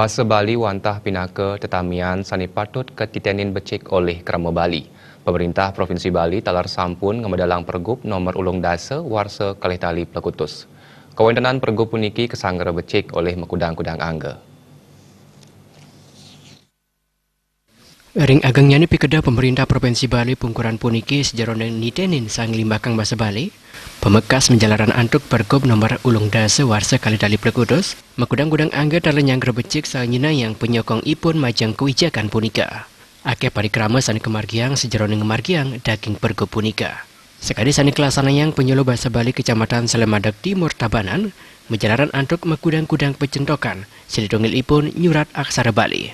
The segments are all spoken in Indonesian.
Bahasa Bali wantah pinaka tetamian sani patut ketitenin becik oleh Kerama Bali. Pemerintah Provinsi Bali talar sampun ngemedalang pergub nomor ulung dasa warsa kalih tali Plekutus. Kawentenan pergub puniki kesanggara becik oleh mekudang-kudang angga. Ring agangnya ni pikeda pemerintah Provinsi Bali pungkuran puniki sejaron nitenin sang limbakang bahasa Bali. Pemekas menjalaran antuk pergub nomor ulung dasa warsa kali tali Plekutus. Mekudang-kudang angga dalam yang gerbecik sang nyina yang penyokong ipun majang kewijakan punika. Ake parikrama sani kemargiang sejaron ngemargiang daging pergub punika. Sekali sani kelasana yang penyuluh bahasa Bali Kecamatan Selemadak Timur Tabanan menjalaran antuk mekudang-kudang pecentokan silidongil ipun nyurat aksara Bali.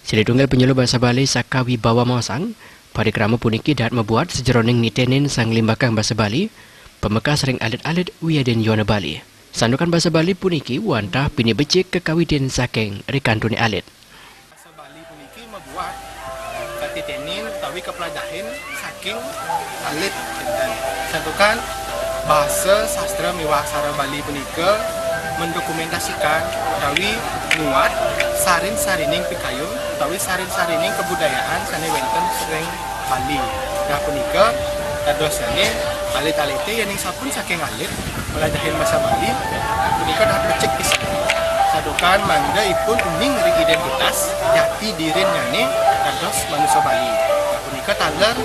Silidunggal penyuluh bahasa Bali Sakawi Bawa Mosang, parikrama puniki dahat membuat sejeroning nitenin sang limbakang bahasa Bali, pemekas ring alit-alit wiyaden Yona Bali. Sandukan bahasa Bali puniki wantah pini becik kekawiden saking rikantuni alit. Bahasa Bali puniki membuat ketitenin utawi kepeladahin saking alit. Sandukan bahasa sastra miwah aksara Bali punika mendokumentasikan utawi muat sarin-sarining pikayun utawi sarin-sarining kebudayaan sane wonten sering Bali. Nah punika dadosane alit-alite yen sampun saking alit meladahin bahasa Bali punika dapat becik pisan. Sadukan mangga ipun uning ring identitas jati dirin nyane dados manusia Bali. Nah punika taler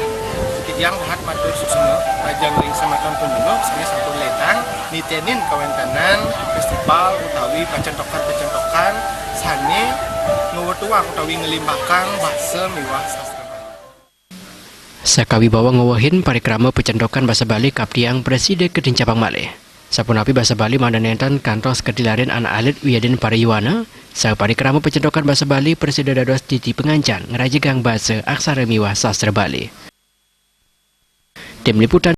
yang dahat matur susuna rajang ring samaton penyuluh sane sampun letang nitenin kawentenan festival utawi pacentokan-pacentokan sane ngewetuang utawi ngelimbakang bahasa miwah sastra Bali. Sakawi bawa ngawahin parikrama pecentokan bahasa Bali kaptiang Presiden Kedin Cabang Malih. Sapunapi bahasa Bali mandanentan kantos kedilarin anak alit wiyaden Pariyuwana, sa parikrama pecentokan bahasa Bali Presiden dados titi pengancan ngerajegang bahasa aksara miwah sastra Bali. Tim Liputan